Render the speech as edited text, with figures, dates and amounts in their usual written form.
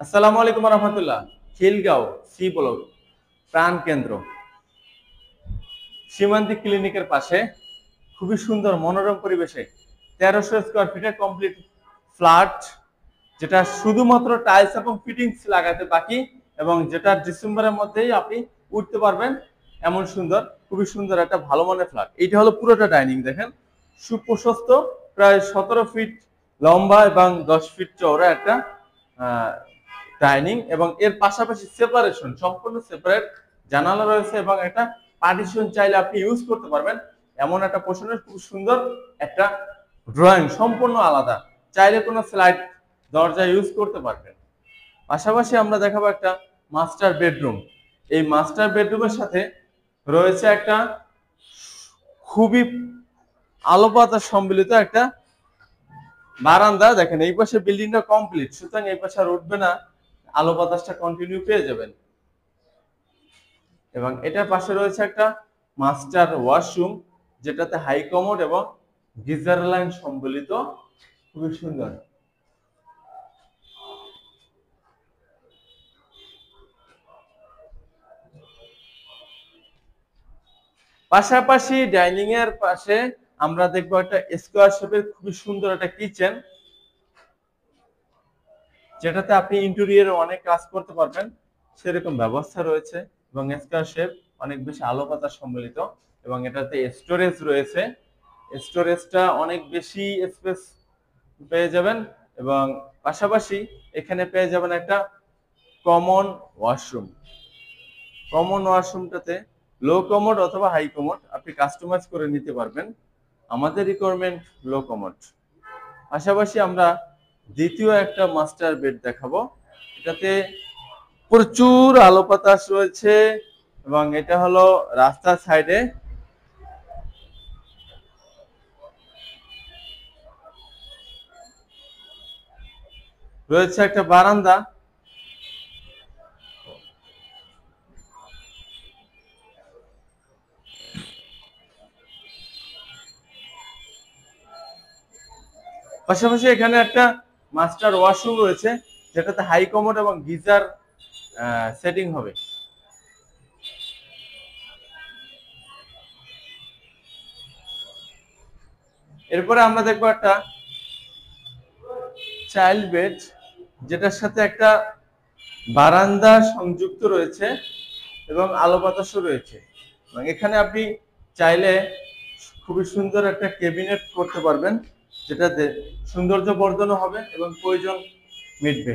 আসসালামু আলাইকুম রহমতুল্লাহ। Khilgaon C block প্রাণ কেন্দ্র সীমান্তিক ক্লিনিকের পাশে খুবই সুন্দর মনোরম পরিবেশে 1300 স্কয়ার ফিটের কমপ্লিট ফ্ল্যাট, যেটা শুধুমাত্র টাইলস এবং ফিটিংস লাগাতে বাকি এবং যেটা ডিসেম্বরের মধ্যেই আপনি উঠতে পারবেন। এমন সুন্দর, খুবই সুন্দর একটা ভালো মানের ফ্ল্যাট। এইটা হলো পুরোটা ডাইনিং, দেখেন সুপ্রশস্ত, প্রায় 17 ফিট লম্বা এবং 10 ফিট চওড়া একটা ডাইনিং, এবং এর পাশাপাশি সেপারেশন, সম্পূর্ণ সেপারেট জানালা রয়েছে এবং একটা পার্টিশন চাইলে আপনি ইউজ করতে পারবেন। এমন একটা পোর্শনের খুব সুন্দর একটা ড্রয়িং, সম্পূর্ণ আলাদা, চাইলে কোনো স্লাইড দরজা ইউজ করতে পারবেন। পাশাপাশি আমরা দেখাবো একটা মাস্টার বেডরুম। এই মাস্টার বেডরুমের সাথে রয়েছে একটা খুবই আলো বাতাস সম্মিলিত একটা বারান্দা। দেখেন এই পাশে বিল্ডিংটা কমপ্লিট, সুতরাং এই পাশে আর উঠবে না, আলো বাতাসটা কন্টিনিউ পেয়ে যাবেন। এবং এটার পাশে রয়েছে একটা মাস্টার ওয়াশরুম, যেটাতে হাই কমোড এবং গিজার লাইন সম্বলিত, খুবই সুন্দর। পাশাপাশি ডাইনিং এর পাশে আমরা দেখবো একটা স্কোয়ার শেপের খুবই সুন্দর একটা কিচেন, যেটাতে আপনি ইন্টেরিয়র অনেক কাজ করতে পারবেন, সেরকম ব্যবস্থা রয়েছে। এবং স্কোয়ার শেপ, অনেক বেশি আলো বাতাস সম্মিলিত, এবং এটাতে স্টোরেজ রয়েছে। স্টোরেজটা অনেক বেশি স্পেস পেয়ে যাবেন। এবং পাশাপাশি এখানে পেয়ে যাবেন একটা কমন ওয়াশরুম। কমন ওয়াশরুমটাতে লো কমোড অথবা হাই কমোড আপনি কাস্টমাইজ করে নিতে পারবেন। আমাদের রিকোয়ারমেন্ট লো কমোড। পাশাপাশি আমরা দ্বিতীয় একটা মাস্টার বেড দেখাবো। এটাতে প্রচুর আলো বাতাস রয়েছে এবং এটা হলো রাস্তার সাইডে। রয়েছে একটা বারান্দা, পাশাপাশি এখানে একটা মাস্টার ওয়াশরুম রয়েছে, যেটাতে হাই কমোড এবং গিজার সেটিং হবে। এরপরে আমরা দেখবো একটা চাইল্ড বেড, যেটার সাথে একটা বারান্দা সংযুক্ত রয়েছে এবং আলো বাতাসও রয়েছে। এবং এখানে আপনি চাইলে খুবই সুন্দর একটা ক্যাবিনেট করতে পারবেন, যেটাতে সৌন্দর্য বর্ধনও হবে এবং প্রয়োজন মিটবে।